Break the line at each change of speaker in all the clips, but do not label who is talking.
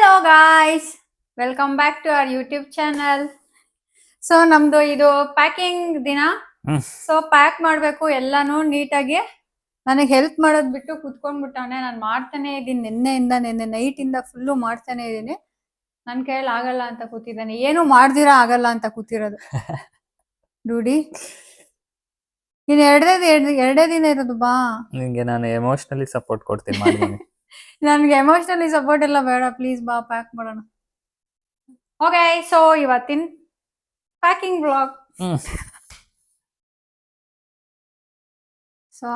Hello guys, welcome back to our YouTube channel. So ನಮ್ದು ಇದು packing ದಿನ. So pack ಮಾಡಬೇಕು ಎಲ್ಲಾನು ನೀಟಾಗಿ. ನನಗೆ ಹೆಲ್ಪ್ ಮಾಡೋದ್ ಬಿಟ್ಟು ಕುತ್ಕೊಂಡ್ಬಿಟ್ಟಾನೆ. ನಾನು ಮಾಡ್ತಾನೆ ಇದ್ದೀನಿ, ನಿನ್ನೆ ನೈಟ್ ಇಂದ ಫುಲ್ಲು ಮಾಡ್ತಾನೆ ಇದ್ದೀನಿ. ನನ್ನ ಕೈಯಲ್ಲಿ ಆಗಲ್ಲ ಅಂತ ಕೂತಿದ್ದಾನೆ, ಏನು ಮಾಡ್ದಿರಾ ಆಗಲ್ಲ ಅಂತ ಕೂತಿರೋದು. ರೂಢಿ ಇನ್ ಎರಡೇ ದಿನ ಇರೋದು. ಬಾ,
ನಿಂಗೆ ನಾನು ಎಮೋಷನಲಿ ಸಪೋರ್ಟ್ ಕೊಡ್ತೀನಿ ಮಾಡಿ.
ನನ್ಗೆ ಎಮೋಷನಲಿ ಸಪೋರ್ಟ್ ಎಲ್ಲ ಬೇಡ, ಪ್ಲೀಸ್ ಬಾ ಪ್ಯಾಕ್ ಮಾಡೋಣ. ಓಕೆ, ಸೊ ಇವತ್ತಿನ ಪ್ಯಾಕಿಂಗ್ ಬ್ಲಾಗ್. ಸೊ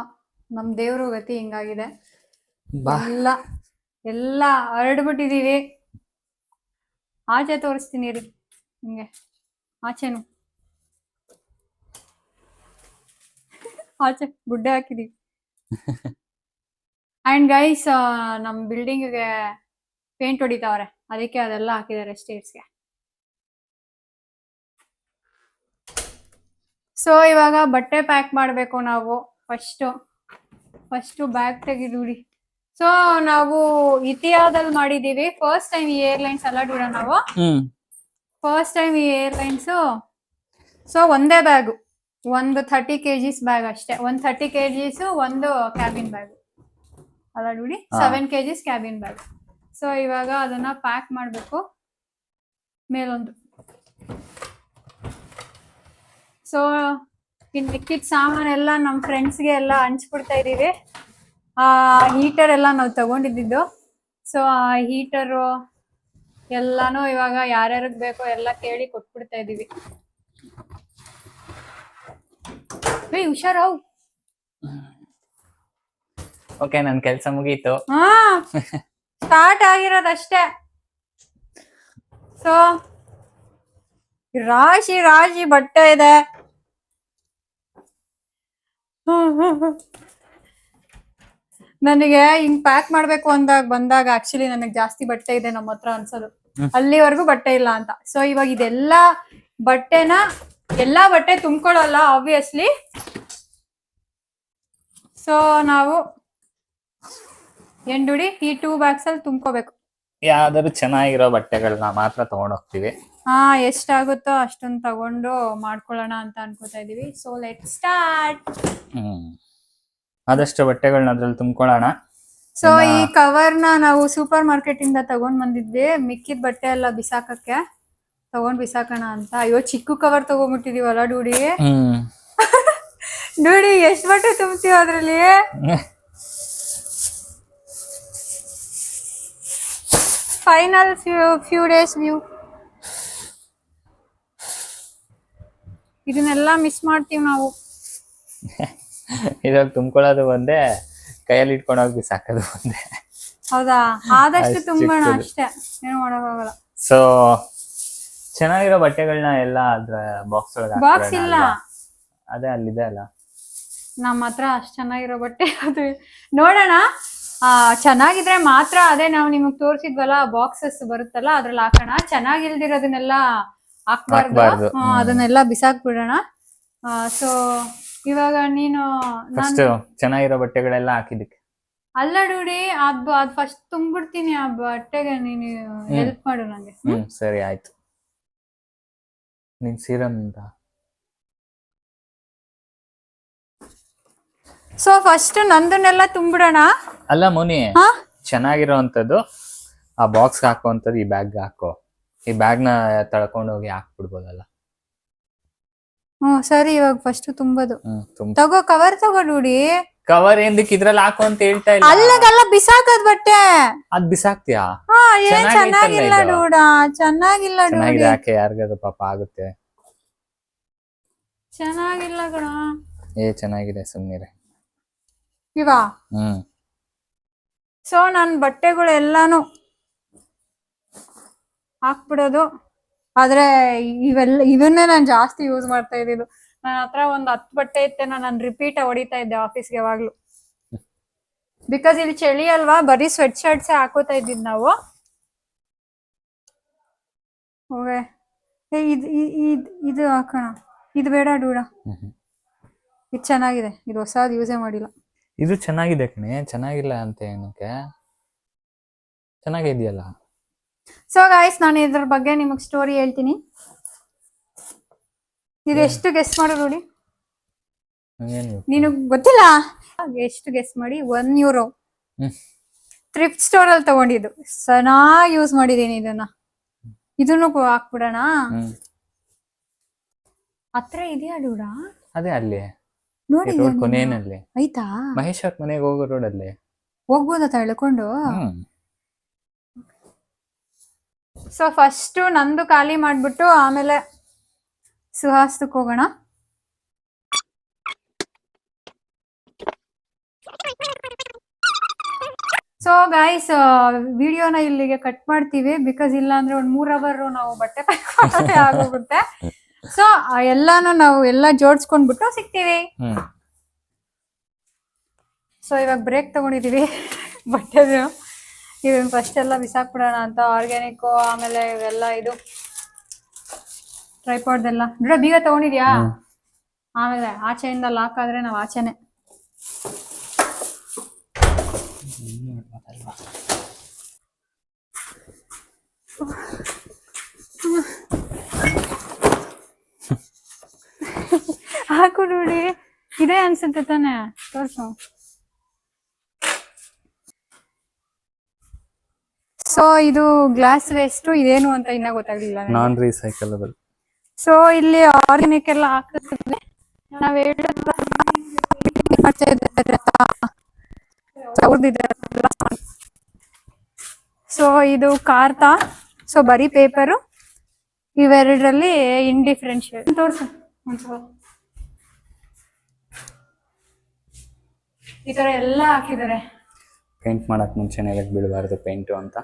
ನಮ್ ದೇವ್ರ ಗತಿ ಹಿಂಗಾಗಿದೆ. ಎಲ್ಲ ಹರಡ್ಬಿಟ್ಟಿದೀವಿ. ಆಚೆ ತೋರಿಸ್ತೀನಿ ರೀ ಹಿಂಗೆ, ಆಚೆನು ಆಚೆ ಗುಡ್ಡೆ ಹಾಕಿದೀವಿ. ಅಂಡ್ ಗೈಸ್, ನಮ್ ಬಿಲ್ಡಿಂಗ್ಗೆ ಪೇಂಟ್ ಹೊಡಿತಾವ್ರೆ, ಅದಕ್ಕೆ ಅದೆಲ್ಲ ಹಾಕಿದ್ದಾರೆ ಸ್ಟೇಟ್ಸ್ಗೆ. ಸೊ ಇವಾಗ ಬಟ್ಟೆ ಪ್ಯಾಕ್ ಮಾಡಬೇಕು ನಾವು. First bag ತೆಗಿದೂಡಿ. ಸೊ ನಾವು ಇತಿಹಾದಲ್ಲಿ ಮಾಡಿದೀವಿ ಫಸ್ಟ್ ಟೈಮ್ ಈ ಏರ್ಲೈನ್ಸ್ ಎಲ್ಲ ಡೂಡ ನಾವು ಫಸ್ಟ್ ಟೈಮ್ ಈ ಏರ್ಲೈನ್ಸ್. ಸೊ ಒಂದೇ ಬ್ಯಾಗು, ಒಂದು 30 kgs ಬ್ಯಾಗ್ ಅಷ್ಟೇ. ಒಂದು 30 kgs ಒಂದು ಕ್ಯಾಬಿನ್ ಬ್ಯಾಗ್ ಅಲ್ಲ ಡೂಡಿ, 7 kgs ಕ್ಯಾಬಿನ್ ಬ್ಯಾಗ್. ಸೊ ಇವಾಗ ಅದನ್ನ ಪ್ಯಾಕ್ ಮಾಡಬೇಕು ಮೇಲೊಂದು. ಸೊ ಇನ್ ಮಿಕ್ಕಿದ ಸಾಮಾನೆಲ್ಲ ನಮ್ಮ ಫ್ರೆಂಡ್ಸ್ಗೆ ಎಲ್ಲ ಹಂಚ್ಬಿಡ್ತಾ ಇದೀವಿ. ಆ ಹೀಟರ್ ಎಲ್ಲ ನಾವು ತಗೊಂಡಿದ್ದು. ಸೊ ಆ ಹೀಟರು ಎಲ್ಲಾನು ಇವಾಗ ಯಾರ್ಯಾರಿಗೆ ಬೇಕೋ ಎಲ್ಲ ಕೇಳಿ ಕೊಟ್ಬಿಡ್ತಾ ಇದೀವಿ. ಹುಷಾರವ್.
ಓಕೆ, ನನ್ ಕೆಲ್ಸ ಮುಗೀತು.
ಸ್ಟಾರ್ಟ್ ಆಗಿರೋದಷ್ಟೇ. ಸೊ ರಾಶಿ ಬಟ್ಟೆ ಇದೆ. ನನಗೆ ಹಿಂಗ್ ಪ್ಯಾಕ್ ಮಾಡ್ಬೇಕು ಬಂದಾಗ ಆಕ್ಚುಲಿ ನನಗೆ ಜಾಸ್ತಿ ಬಟ್ಟೆ ಇದೆ ನಮ್ಮ ಹತ್ರ ಅನ್ಸೋದು, ಅಲ್ಲಿವರೆಗೂ ಬಟ್ಟೆ ಇಲ್ಲ ಅಂತ. ಸೊ ಇವಾಗ ಇದೆಲ್ಲ ಎಲ್ಲಾ ಬಟ್ಟೆ ತುಂಬ್ಕೊಳ್ಳಲ್ಲ ಆಬ್ವಿಯಸ್ಲಿ. ಸೊ ನಾವು ಏನ್ ದುಡಿ ಈ 2 bags ಅಲ್ಲಿ ತುಂಬ್ಕೋಬೇಕು.
ಯಾವ್ದಾದ್ರು ಚೆನ್ನಾಗಿರೋ ಬಟ್ಟೆಗಳನ್ನ ಮಾತ್ರ ತಗೊಂಡ್ ಹೋಗ್ತೀವಿ.
ಎಷ್ಟಾಗುತ್ತೋ ಅಷ್ಟೊಂದು ತಗೊಂಡು ಮಾಡ್ಕೊಳ್ಳೋಣ ಅಂತ ಅನ್ಕೋತಾ ಇದೀವಿ. So let start.
ಆದಷ್ಟು ಬಟ್ಟೆಗಳನ್ನ ಅದ್ರಲ್ಲಿ ತುಂಬ್ಕೊಳ್ಳೋಣ.
ಸೊ ಈ ಕವರ್ನ ನಾವು ಸೂಪರ್ ಮಾರ್ಕೆಟ್ ಇಂದ ತಗೊಂಡ್ ಬಂದಿದ್ವಿ. ಮಿಕ್ಕಿದ ಬಟ್ಟೆ ಎಲ್ಲ ಬಿಸಾಕಕ್ಕೆ ಬಿಸಾಕೋಣ ಅಂತ. ಅಯ್ಯೋ, ಚಿಕ್ಕ ಕವರ್ ತಗೊಂಡ್ಬಿಟ್ಟಿದೀವಲ್ಲ ಡೂಡಿ. ಡೂಡಿ ಎಷ್ಟ್ ಬಟ್ಟೆ ತುಂಬ್ತೀವಿ ಅದ್ರಲ್ಲಿ? Final few days view. ಇದನ್ನೆಲ್ಲ ಮಿಸ್ ಮಾಡ್ತೀವಿ ನಾವು.
ಇದ್ರಲ್ಲಿ ತುಂಬ್ಕೊಳ್ಳೋದು ಒಂದೇ, ಕೈಯಲ್ಲಿ ಇಟ್ಕೊಂಡೋಗಿ ಬಿಸಾಕೋದು ಒಂದೇ.
ಹೌದಾ? ಆದಷ್ಟು ತುಂಬೋಣ ಅಷ್ಟೇ, ಏನು ಮಾಡೋಕ್ಕಾಗಲ್ಲ.
ಸೊ ಚೆನ್ನಾಗಿರೋ ಬಟ್ಟೆಗಳನ್ನ ಎಲ್ಲ ಅದ್ರ ಬಾಕ್ಸ್
ಇಲ್ಲ,
ಅದೇ ಅಲ್ಲಿದೆ ಅಲ್ಲ
ನಮ್ಮ ಹತ್ರ. ಅಷ್ಟ್ ಚೆನ್ನಾಗಿರೋ ಬಟ್ಟೆ ಅದು ನೋಡೋಣ. ಚೆನ್ನಾಗಿದ್ರೆ ಮಾತ್ರ ಅದೇ ನಾವು ನಿಮಗ್ ತೋರ್ಸಿದ್ವಲ್ಲ ಬಾಕ್ಸಸ್ ಬರುತ್ತಲ್ಲ ಅದ್ರಲ್ಲಿ ಹಾಕೋಣ. ಚೆನ್ನಾಗಿಲ್ದಿರೋದನ್ನೆಲ್ಲ ಹಾಕ್ಬಾರ್ದು, ಅದನ್ನೆಲ್ಲ ಬಿಸಾಕ್ ಬಿಡೋಣ. ಸೊ ಇವಾಗ ನೀನು
ಚೆನ್ನಾಗಿರೋ ಬಟ್ಟೆಗಳೆಲ್ಲ ಹಾಕಿದಕ್ಕೆ
ಅಲ್ಲ ಡೂಡಿ, ಅದ್ ಫಸ್ಟ್ ತುಂಬಿಡ್ತೀನಿ ಆ ಬಟ್ಟೆಗೆ. ನೀನು ಹೆಲ್ಪ್ ಮಾಡು ನಂಗೆ.
ಸರಿ ಆಯ್ತು. ನಿನ್ ಸೀರೆಂತ.
So first ನಂದನ್ನೆಲ್ಲ ತುಂಬಿಡೋಣ.
ಅಲ್ಲ ಮುನಿ, ಚೆನ್ನಾಗಿರೋಂಥದ್ದು ಆ ಬಾಕ್ಸ್ ಹಾಕುವಂಥದ್ದು ಈ ಬ್ಯಾಗ್ ಹಾಕೋ. ಈ ಬ್ಯಾಗ್ನ ತಳ್ಕೊಂಡೋಗಿ ಹಾಕ್ಬಿಡ್ಬೋದಲ್ಲ.
ಸರಿ, ಇವಾಗ ಫಸ್ಟ್ ತುಂಬೋದು. ತಗೋ ಕವರ್ ತಗೋ ಡೂಡಿ.
ಕವರ್ ಏನಕ್ಕೆ ಇದ್ರಲ್ಲಿ ಹಾಕೋ ಅಂತ ಹೇಳ್ತಾ ಇಲ್ಲ.
ಅಲ್ಲದಲ್ಲ ಬಿಸಾಕದ್ ಬಟ್ಟೆ.
ಅದ್ ಬಿಸಾಕ್ತಿಯಾ?
ಚೆನ್ನಾಗಿಲ್ಲ ಡೂಡ, ಚೆನ್ನಾಗಿಲ್ಲ ಡೂಡಿ.
ಯಾಕೆ ಯಾರಿಗಾದ್ರು ಪಾಪ ಆಗುತ್ತೆ.
ಚೆನ್ನಾಗಿಲ್ಲ ಕಣ.
ಚೆನ್ನಾಗಿದೆ, ಸುಮ್ನಿರೆ.
ಇವಾ ಸೊ ನನ್ ಬಟ್ಟೆಗಳು ಎಲ್ಲಾನು ಹಾಕ್ಬಿಡೋದು. ಆದ್ರೆ ಇವನ್ನೇ ನಾನು ಜಾಸ್ತಿ ಯೂಸ್ ಮಾಡ್ತಾ ಇದ್ದಿದ್ದು. ನನ್ನ ಹತ್ರ ಒಂದು 10 ಬಟ್ಟೆ ಇತ್ತೇನೋ, ನಾನು ರಿಪೀಟ್ ಹೊಡಿತಾ ಇದ್ದೆ ಆಫೀಸ್ಗೆ ಯಾವಾಗ್ಲೂ. ಬಿಕಾಸ್ ಇಲ್ಲಿ ಚಳಿ ಅಲ್ವಾ, ಬರೀ ಸ್ವೆಟ್ ಶರ್ಟ್ಸೇ ಹಾಕೋತಾ ಇದ್ದಿದ್ ನಾವು. ಓಕೆ, ಇದು ಹಾಕೋಣ. ಇದು ಬೇಡ ಡೂಡ, ಇದು ಚೆನ್ನಾಗಿದೆ. ಇದು ಹೊಸದು ಯೂಸೇ ಮಾಡಿಲ್ಲ.
ಇದು ಚೆನ್ನಾಗಿದೆ ಕಣೆ, ಚೆನ್ನಾಗಿಲ್ಲ ಅಂತ ಏನಕ್ಕೆ? ಚೆನ್ನಾಗಿದೆಯಲ್ಲ.
ಸೊ ಗಾಯ್ಸ್ ನಾನು ಇದ್ರ ಬಗ್ಗೆ ನಿಮಗ್ ಸ್ಟೋರಿ ಹೇಳ್ತೀನಿ. ಇದು ಎಷ್ಟು ಗೆಸ್ ಮಾಡು ನೋಡಿ. ನಿನಗ್ ಗೊತ್ತಿಲ್ಲ? ಎಷ್ಟು ಗೆಸ್ ಮಾಡಿ. €1 ಥ್ರಿಫ್ಟ್ ಸ್ಟೋರ್ ಅಲ್ಲಿ ತಗೊಂಡಿದ್ದು. ಚೆನ್ನಾಗಿ ಯೂಸ್ ಮಾಡಿದೀನಿ ಇದನ್ನ. ಇದನ್ನು ಹಾಕ್ಬಿಡೋಣ. ಹತ್ರ ಇದೆಯಾ ಡೂಡ?
ಅದೇ ಅಲ್ಲಿ
ನೋಡಿ
ರೋಡ್ ಕೊನೆಯಲ್ಲಿ
ಆಯ್ತಾ?
ಮಹೇಶ್ ಅವ್ರ ಮನೆಗೆ ಹೋಗೋ ರೋಡ್ ಅಲ್ಲಿ
ಹೋಗ್ಬೋದಾ ಎಳ್ಕೊಂಡು? ಸೊ ಫಸ್ಟ್ ನಂದು ಖಾಲಿ ಮಾಡ್ಬಿಟ್ಟು ಆಮೇಲೆ ಸುಹಾಸ್ತಕ್ ಹೋಗೋಣ. ಸೊ ಗಾಯ್ಸ್ ವಿಡಿಯೋನ ಇಲ್ಲಿಗೆ ಕಟ್ ಮಾಡ್ತೀವಿ. ಬಿಕಾಸ್ ಇಲ್ಲ ಅಂದ್ರೆ ಒಂದ್ 3 ಅವರ್ ನಾವು ಬಟ್ಟೆ ಆಗೋಗುತ್ತೆ. ಸೊ ಎಲ್ಲಾನು ನಾವು ಎಲ್ಲ ಜೋಡಿಸ್ಕೊಂಡ್ಬಿಟ್ಟು ಸಿಗ್ತೀವಿ. ಸೊ ಇವಾಗ ಬ್ರೇಕ್ ತಗೊಂಡಿದೀವಿ ಬಟ್ಟೆದು. ಇವ್ ಫಸ್ಟ್ ಎಲ್ಲ ಬಿಸಾಕ್ಬಿಡೋಣ ಅಂತ. ಆರ್ಗ್ಯಾನಿಕ್ ಆಮೇಲೆ ಇವೆಲ್ಲ ಇದು ಟ್ರೈಪಾಡ್ ಎಲ್ಲ ಬೀಗ ತಗೊಂಡಿದ್ಯಾ? ಆಮೇಲೆ ಆಚೆಯಿಂದ ಲಾಕ್ ಆದ್ರೆ ನಾವ್ ಆಚೆನೆ. ಹಾಕು ನೋಡಿ. ಇದೇ ಅನ್ಸುತ್ತೆ ತಾನೆ? ತೋರ್ಸು. ಸೊ ಇದು ಗ್ಲಾಸ್ ವೇಸ್ಟ್ ಇದೇನು ಅಂತ ಇನ್ನ ಗೊತ್ತಾಗ್ಲಿಲ್ಲ.
ನಾನ್ ರೀಸೈಕಲಬಲ್.
ಸೊ ಇಲ್ಲಿ ಆರ್ಗ್ಯಾನಿಕ್ ಎಲ್ಲ ಹಾಕಿದ್ರೆ ನಾವ್ ಸೊ ಇದು ಕಾರ್ತಾ. ಸೊ ಬರೀ ಪೇಪರು ಇವೆರಡರಲ್ಲಿ ಇಂಡಿಫ್ರೆನ್ಶಿಯೇಟ್. ತೋರ್ಸು ಒಂದ್ಸಲ. ಈ ತರ ಎಲ್ಲ ಹಾಕಿದ್ದಾರೆ.
ಪೇಂಟ್ ಮಾಡಕ್ ಮುಂಚೆ ನೆಲಕ್ಕೆ ಬೀಳಬಾರ್ದು ಪೇಂಟು ಅಂತ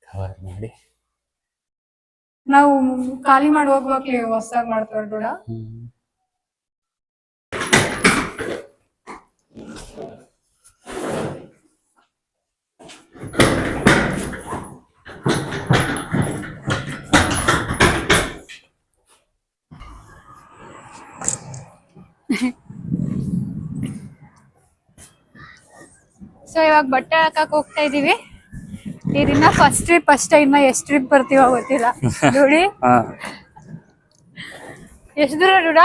ಕವರ್ ಮಾಡಿ
ನಾವು ಖಾಲಿ ಮಾಡಿ ಹೋಗ್ಬೇಕ್ಲಿ. ಹೊಸದಾಗಿ ಮಾಡ್ತಾರೆ ಕೂಡ. ಸೊ ಇವಾಗ ಬಟ್ಟೆ ಹಾಕಕ್ ಹೋಗ್ತಾ ಇದೀವಿ. ಇದನ್ನ ಫಸ್ಟ್ ಟ್ರಿಪ್ ಅಷ್ಟೇ. ಇನ್ನ ಎಷ್ಟ್ ಟ್ರಿಪ್ ಬರ್ತೀವ ಗೊತ್ತಿಲ್ಲ. ನೋಡಿ ಎಷ್ಟ್ ದೂರ ಡೂಡ?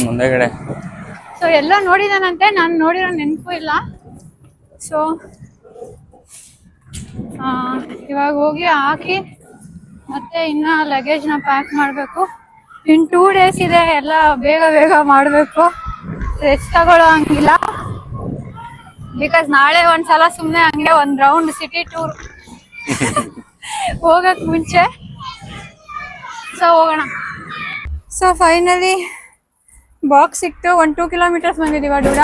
ಮುಂದೆಗಡೆ.
ಸೊ ಎಲ್ಲ ನೋಡಿದಾನಂತೆ, ನಾನು ನೋಡಿರೋ ನೆನಪು ಇಲ್ಲ. ಸೊ ಇವಾಗ ಹೋಗಿ ಹಾಕಿ ಮತ್ತೆ ಇನ್ನ ಲಗೇಜ್ ನ ಪ್ಯಾಕ್ ಮಾಡ್ಬೇಕು. ಇನ್ 2 days ಇದೆ. ಎಲ್ಲ ಬೇಗ ಬೇಗ ಮಾಡ್ಬೇಕು. ರೆಸ್ಟ್ ತಗೊಳ್ಳೋ ಹಂಗಿಲ್ಲ. ಬಿಕಾಸ್ ನಾಳೆ ಒಂದ್ಸಲ ಸುಮ್ನೆ ಹಂಗೆ ಒಂದ್ ರೌಂಡ್ ಸಿಟಿ ಟೂರ್ ಹೋಗಕ್ ಮುಂಚೆ. ಸೊ ಹೋಗೋಣ. ಸೊ ಫೈನಲಿ ಬಾಕ್ಸ್ ಸಿಕ್ತು. 1-2 kilometers ಬಂದಿದೀವ ಡೂಡ.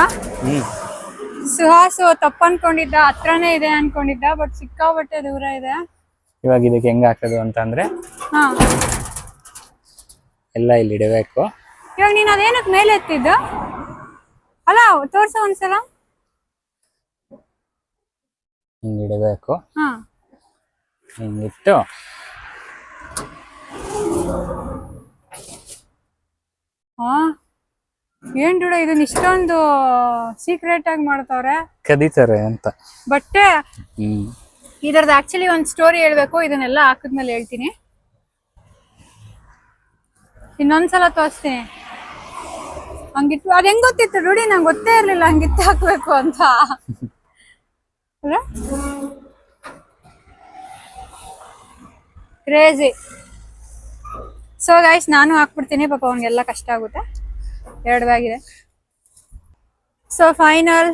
ಸುಹಾಸು ತಪ್ಪ ಅನ್ಕೊಂಡಿದ್ದ, ಹತ್ರನೇ ಇದೆ ಅನ್ಕೊಂಡಿದ್ದ. ಬಟ್ ಸಿಕ್ಕಾಬಟ್ಟೆ ದೂರ ಇದೆ.
ಇವಾಗ ಇದಕ್ಕೆ ಹೆಂಗ್ ಹಾಕೋದು ಅಂತಂದ್ರೆ ಎಲ್ಲ ಇಲ್ಲಿ ಇಡಬೇಕು.
ಇವಾಗ ನೀನ್ ಅದೇನಕ್ ಮೇಲೆ ಎತ್ತಿದ್ದ ಅಲ್ಲ? ತೋರ್ಸ ಒಂದ್ಸಲ.
ಹಿಂಗ್ ಇಡಬೇಕು. ಹಿಂಗಿಟ್ಟು
ಏನ್ ಡೂಡ ಇದನ್ನ ಇಷ್ಟೊಂದು ಸೀಕ್ರೆಟ್ ಆಗಿ ಮಾಡ್ತಾವ್ರೆ?
ಕದೀತಾರೆ ಅಂತ
ಬಟ್ಟೆ. ಇದರದ್ದು ಆಕ್ಚುಲಿ ಒಂದ್ ಸ್ಟೋರಿ ಹೇಳ್ಬೇಕು. ಇದನ್ನೆಲ್ಲ ಹಾಕಿದ್ಮೇಲೆ ಹೇಳ್ತೀನಿ. ಇನ್ನೊಂದ್ಸಲ ತೋರಿಸ್ತೀನಿ. ಹಂಗಿತ್ತು. ಅದ್ ಹೆಂಗ್ ಗೊತ್ತಿತ್ತು ರೂಢಿ? ನಂಗೆ ಗೊತ್ತೇ ಇರ್ಲಿಲ್ಲ ಹಂಗಿತ್ತು ಹಾಕ್ಬೇಕು ಅಂತ. ಕ್ರೇಜಿ. ಸೊ ಗೈಸ್ ನಾನು ಹಾಕ್ಬಿಡ್ತೀನಿ. ಪಾಪ ಅವ್ನಿಗೆಲ್ಲ ಕಷ್ಟ ಆಗುತ್ತೆ. 2 ಬ್ಯಾಗ್ ಇದೆ. ಸೊ ಫೈನಲ್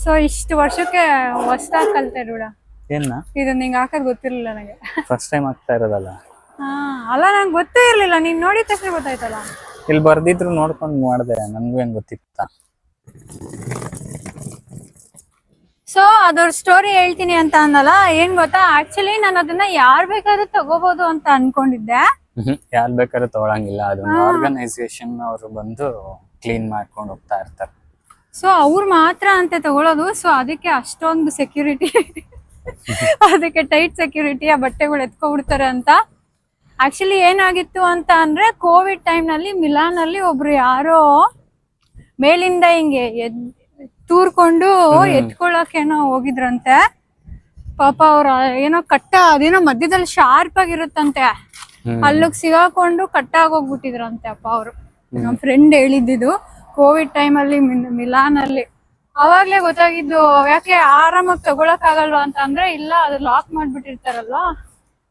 ಸೊ ಇಷ್ಟು ವರ್ಷಕ್ಕೆ ಹೊಸದಾಗಿ ಕಲ್ತೆ ರೂಢ.
ಏನ
ಇದನ್ನ ಹಿಂಗ್ ಹಾಕೋದ್ ಗೊತ್ತಿರ್ಲಿಲ್ಲ ನನಗೆ.
ಫಸ್ಟ್ ಟೈಮ್ ಆಗ್ತಾ ಇರೋದಲ್ಲ.
ಅಲ್ಲ ನಂಗೆ ಗೊತ್ತೇ ಇರ್ಲಿಲ್ಲ. ನೀನ್ ನೋಡಿದ ತಕ್ಷಣ ಗೊತ್ತಾಯ್ತಲ್ಲ.
ಇಲ್ಲಿ ಬರ್ದಿದ್ರು ನೋಡ್ಕೊಂಡ್ ಮಾಡ್ದೆ. ನನ್ಗೂ ಹೆಂಗ್ ಗೊತ್ತಿತ್ತ.
ಸೊ ಅದ್ರ ಸ್ಟೋರಿ ಹೇಳ್ತೀನಿ ಅಂತ ಅನ್ನಲ್ಲ. ಏನ್ ಗೊತ್ತಾ, ಆಕ್ಚುಲಿ ನಾನು ಅದನ್ನ ಯಾರ್ ಬೇಕಾದ್ರೂ ತಗೋಬಹುದು ಅಂತ ಅನ್ಕೊಂಡಿದ್ದೆ.
ಯಾರ್ ಬೇಕಾದ್ರೂ ತಗೊಳಂಗಿಲ್ಲ. ಅದೊಂದು ಆರ್ಗನೈಸೇಷನ್ ಅವರು ಬಂದು ಕ್ಲೀನ್ ಮಾಡ್ಕೊಂಡು ಹೋಗ್ತಾ ಇರ್ತಾರೆ.
ಸೊ ಅವ್ರು ಮಾತ್ರ ಅಂತ ತಗೊಳ್ಳೋದು. ಸೊ ಅದಕ್ಕೆ ಅಷ್ಟೊಂದು ಸೆಕ್ಯೂರಿಟಿ, ಅದಕ್ಕೆ ಟೈಟ್ ಸೆಕ್ಯೂರಿಟಿ. ಆ ಬಟ್ಟೆಗಳು ಎತ್ಕೊಬಿಡ್ತಾರೆ ಅಂತ. ಆಕ್ಚುಲಿ ಏನಾಗಿತ್ತು ಅಂತ ಅಂದ್ರೆ, ಕೋವಿಡ್ ಟೈಮ್ ನಲ್ಲಿ ಮಿಲಾನ್ ಅಲ್ಲಿ ಒಬ್ರು ಯಾರೋ ಮೇಲಿಂದ ಹಿಂಗೆ ತೂರ್ಕೊಂಡು ಎತ್ಕೊಳಕೇನೋ ಹೋಗಿದ್ರಂತೆ. ಪಾಪ ಅವ್ರ ಏನೋ ಅದೇನೋ ಮಧ್ಯದಲ್ಲಿ ಶಾರ್ಪ್ ಆಗಿರುತ್ತಂತೆ, ಅಲ್ಲಿಗ್ ಸಿಗಾಕೊಂಡು ಕಟ್ಟಾಗೋಗ್ಬಿಟ್ಟಿದ್ರಂತೆ ಅಪ್ಪ ಅವರು. ನಮ್ ಫ್ರೆಂಡ್ ಹೇಳಿದ್ದು ಕೋವಿಡ್ ಟೈಮ್ ಅಲ್ಲಿ ಮಿಲಾನ್ ಅಲ್ಲಿ. ಅವಾಗ್ಲೇ ಗೊತ್ತಾಗಿದ್ದು, ಯಾಕೆ ಆರಾಮಾಗಿ ತಗೊಳಕ್ ಆಗಲ್ವಾ ಅಂತ ಅಂದ್ರೆ, ಇಲ್ಲ ಅದು ಲಾಕ್ ಮಾಡ್ಬಿಟ್ಟಿರ್ತಾರಲ್ಲ.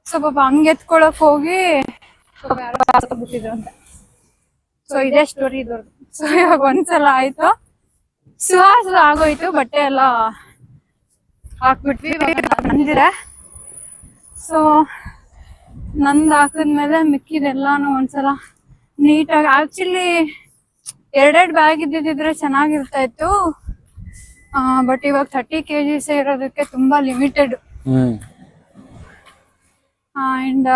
ಸೊ ಪಾಪ ಹಂಗ್ ಎತ್ಕೊಳಕ್ ಹೋಗಿ ಬಿಟ್ಟಿದ್ರಂತೆ. ಸೊ ಇದೇ ಸ್ಟೋರಿ ಇದ್ರದ್ದು. ಸೊ ಇವಾಗ ಒಂದ್ಸಲ ಆಯ್ತು, ಸುವಾಸ ಆಗೋಯ್ತು, ಬಟ್ಟೆ ಎಲ್ಲ ಹಾಕ್ಬಿಟ್ವಿ. ಬಂದಿದೆ. ಸೊ ನಂದ್ ಹಾಕಿದ್ಮೇಲೆ ಮಿಕ್ಕಿದೆಲ್ಲಾನು ಒಂದ್ಸಲ ನೀಟಾಗಿ, ಆಕ್ಚುಲಿ ಎರಡೆರಡು ಬ್ಯಾಗ್ ಇದ್ದಿದ್ರೆ ಚೆನ್ನಾಗಿರ್ತಾ ಇತ್ತು. ಬಟ್ ಇವಾಗ 30 kgs ಇರೋದಕ್ಕೆ ತುಂಬಾ ಲಿಮಿಟೆಡ್. ಅಂಡ್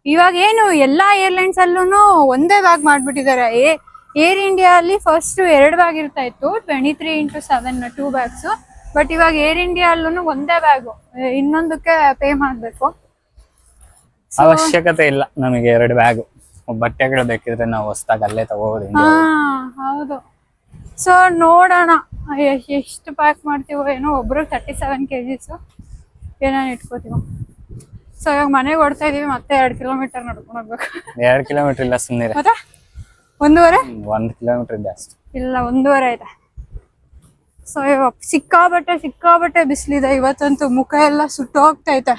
ಇವಾಗ ಏನು ಎಲ್ಲಾ ಏರ್ಲೈನ್ಸ್ ಅಲ್ಲೂ ಒಂದೇ ಬ್ಯಾಗ್ ಮಾಡ್ಬಿಟ್ಟಿದ್ದಾರೆ. ಏರ್ ಇಂಡಿಯಾ ಅಲ್ಲಿ ಫಸ್ಟ್ 2 ಬ್ಯಾಗ್ ಇರ್ತಾ ಇತ್ತು, 23x7 2 ಬ್ಯಾಗ್ಸ್. ಬಟ್ ಇವಾಗ ಏರ್ ಇಂಡಿಯಾ ಅಲ್ಲೂ ಒಂದೇ ಬ್ಯಾಗ್, ಇನ್ನೊಂದಕ್ಕೆ ಪೇ ಮಾಡ್ಬೇಕು.
ಅವಶ್ಯಕತೆ ಇಲ್ಲ ನಮಗೆ 2 ಬ್ಯಾಗ್. ಬಟ್ಟೆಗಳು ಬೇಕಿದ್ರೆ ನಾವು ಹೊಸದಾಗಿ ಅಲ್ಲೇ ತಗೋಬಹುದು.
ಹೌದು. ಸೊ ನೋಡೋಣ ಎಷ್ಟು ಪ್ಯಾಕ್ ಮಾಡ್ತೀವೋ ಏನೋ. ಒಬ್ರು 37 kgs ಏನೇನು ಇಟ್ಕೋತೀವೋ. ಸೊ ಇವಾಗ ಮನೆಗೆ ಓಡ್ತಾ ಇದೀವಿ, ಮತ್ತೆ 2 ಕಿಲೋಮೀಟರ್ ನಡ್ಕೊಂಡು ಹೋಗ್ಬೇಕು.
2 ಕಿಲೋಮೀಟರ್ ಇಲ್ಲ, ಸುಮ್ಮನೆ
ಮತ್ತೆ 1.5
1 ಕಿಲೋಮೀಟರ್ ಇದೆ ಅಷ್ಟೇ.
ಇಲ್ಲ 1.5 ಇದೆ. ಸೊ ಇವಾಗ ಸಿಕ್ಕಾಬಟ್ಟೆ ಬಿಸಿಲಿದೆ ಇವತ್ತಂತೂ. ಮುಖ ಎಲ್ಲ ಸುಟ್ಟು ಹೋಗ್ತೈತೆ.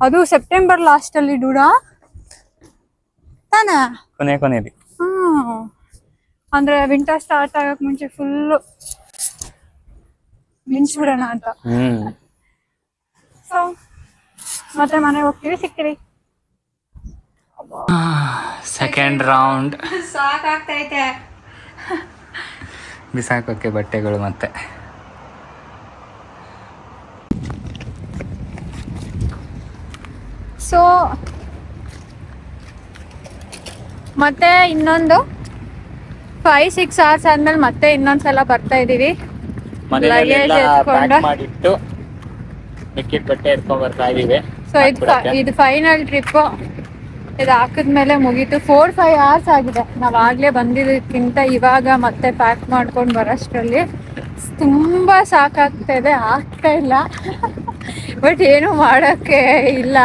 ಅದು ಸೆಪ್ಟೆಂಬರ್ ಲಾಸ್ಟ್ ಅಲ್ಲಿ ಡೂಡಾ ತಾನೆ,
ಕೊನೆಯಲ್ಲಿ.
ಅಂದ್ರೆ ವಿಂಟರ್ ಸ್ಟಾರ್ಟ್ ಆಗಕ್ ಮುಂಚೆ ಫುಲ್ಲು ಮಿಂಚ್ಬಿಡೋಣ ಅಂತ. ಸೊ ಮತ್ತೆ ಮನೆಗೆ ಹೋಗ್ತೀವಿ, ಸಿಗ್ತೀವಿ.
Second round.
ಸಾಕಾಗ್ತೈತೆ
ಬಿಸಾಕೋಕೆ ಬಟ್ಟೆಗಳು. ಮತ್ತೆ
ಸೊ ಮತ್ತೆ ಇನ್ನೊಂದು 5-6 hours ಆದ್ಮೇಲೆ ಮತ್ತೆ ಇನ್ನೊಂದ್ಸಲ ಬರ್ತಾ ಇದೀವಿ. ಲಗೇಜ್ ಎತ್ಕೊಂಡು
ಮಾಡಿಟ್ಟು ಮಿಕ್ಕಿದ ಬಟ್ಟೆ ಎತ್ಕೊಂಡ್ ಬರ್ತಾ ಇದೀವಿ.
ಸೊ ಇದು ಫೈನಲ್ ಟ್ರಿಪ್. ಇದು ಹಾಕಿದ್ಮೇಲೆ ಮುಗೀತು. 4-5 hours ಆಗಿದೆ. ನಾವ್ ಆಗ್ಲೇ ಬಂದಿದ್ದಕ್ಕಿಂತ ಇವಾಗ ಮತ್ತೆ ಪ್ಯಾಕ್ ಮಾಡ್ಕೊಂಡು ಬರೋಷ್ಟ್ರಲ್ಲಿ ತುಂಬಾ ಸಾಕಾಗ್ತಾ ಇದೆ, ಆಗ್ತಾ ಇಲ್ಲ. ಬಟ್ ಏನು ಮಾಡಕ್ಕೆ ಇಲ್ಲ.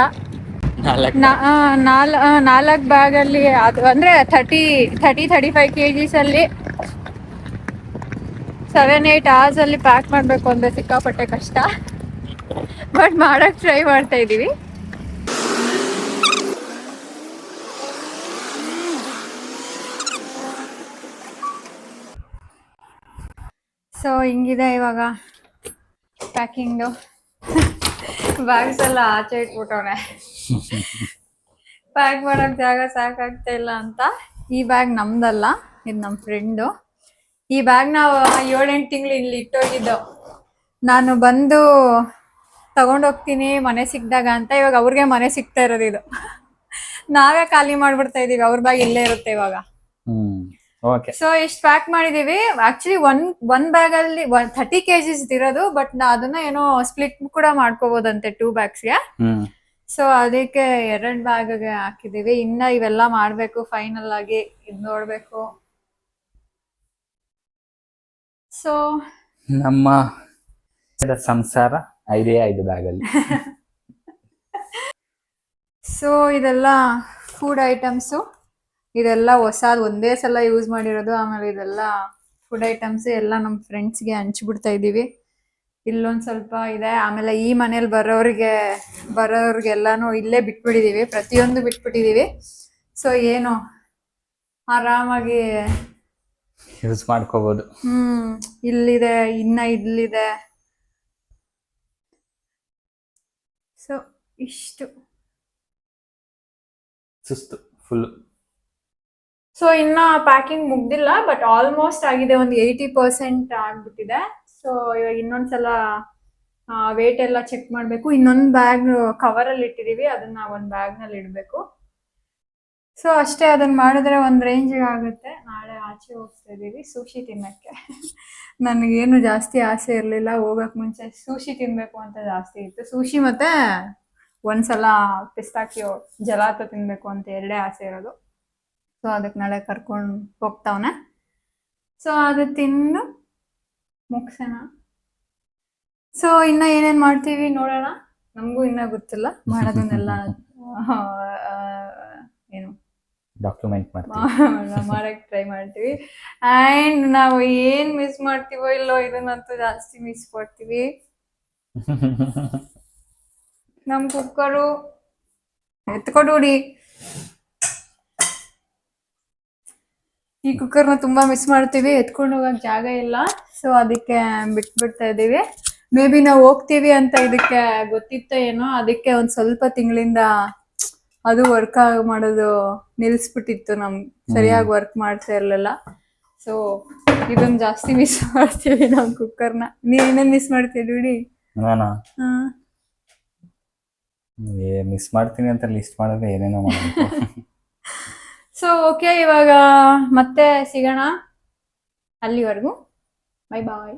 4 ಬ್ಯಾಗ್ ಅಲ್ಲಿ, ಅದು ಅಂದ್ರೆ 35 kgs ಅಲ್ಲಿ 7-8 hours ಅಲ್ಲಿ ಪ್ಯಾಕ್ ಮಾಡ್ಬೇಕು ಅಂದ್ರೆ ಸಿಕ್ಕಾಪಟ್ಟೆ ಕಷ್ಟ. ಬಟ್ ಮಾಡಕ್ ಟ್ರೈ ಮಾಡ್ತಾ ಇದೀವಿ. ಸೊ ಹಿಂಗಿದೆ ಇವಾಗ ಪ್ಯಾಕಿಂಗು. ಬ್ಯಾಗ್ಸ್ ಎಲ್ಲ ಆಚೆ ಇಟ್ಬಿಟ್ಟವನೆ. ಪ್ಯಾಕ್ ಮಾಡಕ್ ಜಾಗ ಸಾಕಾಗ್ತಾ ಇಲ್ಲ ಅಂತ. ಈ ಬ್ಯಾಗ್ ನಮ್ದಲ್ಲ, ಇದು ನಮ್ಮ ಫ್ರೆಂಡು. ಈ ಬ್ಯಾಗ್ ನಾವು 7-8 ತಿಂಗಳು ಇಲ್ಲಿ ಇಟ್ಟೋಗಿದ್ದು. ನಾನು ಬಂದು ತಗೊಂಡೋಗ್ತೀನಿ ಮನೆ ಸಿಕ್ಕಿದಾಗ ಅಂತ. ಇವಾಗ ಅವ್ರಿಗೆ ಮನೆ ಸಿಗ್ತಾ ಇರೋದು ಇದು. ನಾವೇ ಖಾಲಿ ಮಾಡ್ಬಿಡ್ತಾ ಇದೀವಿ, ಅವ್ರ ಬ್ಯಾಗ್ ಇಲ್ಲೇ ಇರುತ್ತೆ ಇವಾಗ. ಸೊ ಎಷ್ಟು ಪ್ಯಾಕ್ ಮಾಡಿದೀವಿ. ಆಕ್ಚುಲಿ ಒನ್ ಬ್ಯಾಗ್ ಅಲ್ಲಿ 30 kgs ಇರೋದು. ಬಟ್ ಅದನ್ನ ಏನೋ ಸ್ಪ್ಲಿಟ್ ಕೂಡ ಮಾಡ್ಕೋಬಹುದಂತೆ 2 bagsಗೆ. ಸೊ ಅದಕ್ಕೆ 2 ಬ್ಯಾಗ್ಗೆ ಹಾಕಿದೀವಿ. ಇನ್ನ ಇವೆಲ್ಲ ಮಾಡ್ಬೇಕು, ಫೈನಲ್ ಆಗಿ ಇದ್ ನೋಡ್ಬೇಕು. ಸೊ
ನಮ್ಮ ಸಂಸಾರ 5 ಬ್ಯಾಗ್ ಅಲ್ಲಿ.
ಸೊ ಇದೆಲ್ಲ ಫುಡ್ ಐಟಮ್ಸು. ಇದೆಲ್ಲ ಹೊಸದು, ಒಂದೇ ಸಲ ಯೂಸ್ ಮಾಡಿರೋದು. ಆಮೇಲೆ ಇದೆಲ್ಲ ಫುಡ್ ಐಟಮ್ಸ್ ಎಲ್ಲ ನಮ್ಮ ಫ್ರೆಂಡ್ಸ್ಗೆ ಹಂಚ್ಬಿಡ್ತಾ ಇದೀವಿ. ಇಲ್ಲೊಂದ್ ಸ್ವಲ್ಪ ಇದೆ. ಆಮೇಲೆ ಈ ಮನೇಲಿ ಬರೋರ್ಗೆಲ್ಲಾನು ಇಲ್ಲೇ ಬಿಟ್ಬಿಟ್ಟಿದೀವಿ, ಪ್ರತಿಯೊಂದು ಬಿಟ್ಬಿಟ್ಟಿದೀವಿ. ಸೊ ಏನು ಆರಾಮಾಗಿ
ಯೂಸ್ ಮಾಡ್ಕೋಬಹುದು.
ಇಲ್ಲಿದೆ, ಇಲ್ಲಿದೆ. ಸೊ ಇಷ್ಟು
ಸುಸ್ತು ಫುಲ್.
ಸೊ ಇನ್ನ ಪ್ಯಾಕಿಂಗ್ ಮುಗ್ದಿಲ್ಲ, ಬಟ್ ಆಲ್ಮೋಸ್ಟ್ ಆಗಿದೆ. ಒಂದು 80% ಆಗ್ಬಿಟ್ಟಿದೆ. ಸೊ ಇವಾಗ ಇನ್ನೊಂದ್ಸಲ ವೇಟ್ ಎಲ್ಲ ಚೆಕ್ ಮಾಡ್ಬೇಕು. ಇನ್ನೊಂದು ಬ್ಯಾಗ್ ಕವರ್ ಅಲ್ಲಿ ಇಟ್ಟಿದೀವಿ, ಅದನ್ನ ಒಂದ್ ಬ್ಯಾಗ್ ನಲ್ಲಿ ಇಡ್ಬೇಕು. ಸೊ ಅಷ್ಟೇ, ಅದನ್ನ ಮಾಡಿದ್ರೆ ಒಂದ್ ರೇಂಜ್ ಆಗುತ್ತೆ. ನಾಳೆ ಆಚೆ ಹೋಗ್ತಾ ಇದೀವಿ ಸುಶಿ ತಿನ್ನಕ್ಕೆ. ನನಗೇನು ಜಾಸ್ತಿ ಆಸೆ ಇರ್ಲಿಲ್ಲ, ಹೋಗಕ್ ಮುಂಚೆ ಸುಶಿ ತಿನ್ಬೇಕು ಅಂತ ಜಾಸ್ತಿ ಇತ್ತು. ಸುಶಿ ಮತ್ತೆ ಒಂದ್ಸಲ ಪಿಸ್ತಾಕಿಯೋ ಜಲಾಟೋ ತಿನ್ಬೇಕು ಅಂತ 2 ಆಸೆ ಇರೋದು. ಸೊ ಅದಕ್ಕೆ ನಾಳೆ ಕರ್ಕೊಂಡು ಹೋಗ್ತಾವನೆ. ಸೊ ಅದು ತಿಂದು ಮುಗ್ಸೋಣ. ಸೊ ಇನ್ನ ಏನೇನ್ ಮಾಡ್ತೀವಿ ನೋಡೋಣ. ನಮಗೂ ಇನ್ನ ಗೊತ್ತಿಲ್ಲ ಮಾಡೋದನ್ನೆಲ್ಲ ಏನು
ಡಾಕ್ಯುಮೆಂಟ್ ಮಾಡ್ತೀವಿ.
ಮಾಡಕ್ ಟ್ರೈ ಮಾಡ್ತೀವಿ. ಅಂಡ್ ನಾವು ಏನ್ ಮಿಸ್ ಮಾಡ್ತೀವೋ ಇಲ್ಲೋ ಇದನ್ನಂತೂ ಜಾಸ್ತಿ ಮಿಸ್ ಮಾಡ್ತೀವಿ. ನಮ್ ಕುಕ್ಕರು ಎತ್ಕೊಡೂಡಿ. ಈ ಕುಕ್ಕರ್ನ ತುಂಬಾ ಮಿಸ್ ಮಾಡ್ತೀವಿ, ಎತ್ಕೊಂಡು ಹೋಗಕ್ ಜಾಗ ಇಲ್ಲ. ಸೊ ಅದಕ್ಕೆ ಬಿಟ್ಬಿಡ್ತಾ ಇದೀವಿ. ಮೇ ಬಿ ನಾವು ಹೋಗ್ತೀವಿ ಅಂತ ಇದಕ್ಕೆ ಗೊತ್ತಿತ್ತೋ ಏನೋ, ಅದಕ್ಕೆ ಒಂದ್ ಸ್ವಲ್ಪ ತಿಂಗಳಿಂದ ಅದು ವರ್ಕ್ ಮಾಡೋದು ನಿಲ್ಸ್ಬಿಟ್ಟಿತ್ತು. ಸರಿಯಾಗಿ ವರ್ಕ್ ಮಾಡ್ತಾ ಇರ್ಲಿಲ್ಲ. ಸೊ ಇದನ್ನ ಜಾಸ್ತಿ ಮಿಸ್ ಮಾಡ್ತೀವಿ ನಾವು ಕುಕ್ಕರ್ನ. ನೀವ್ ಏನೇನ್ ಮಿಸ್ ಮಾಡ್ತೀವಿ?
ನಾನಾ ಮಿಸ್ ಮಾಡ್ತೀನಿ ಅಂತ ಲಿಸ್ಟ್ ಮಾಡಿದ್ರೆ ಏನೇನೋ ಮಾಡಬೇಕು.
ಸೊ ಓಕೆ, ಇವಾಗ ಮತ್ತೆ ಸಿಗೋಣ. ಅಲ್ಲಿವರೆಗೂ ಬೈ ಬಾಯ್.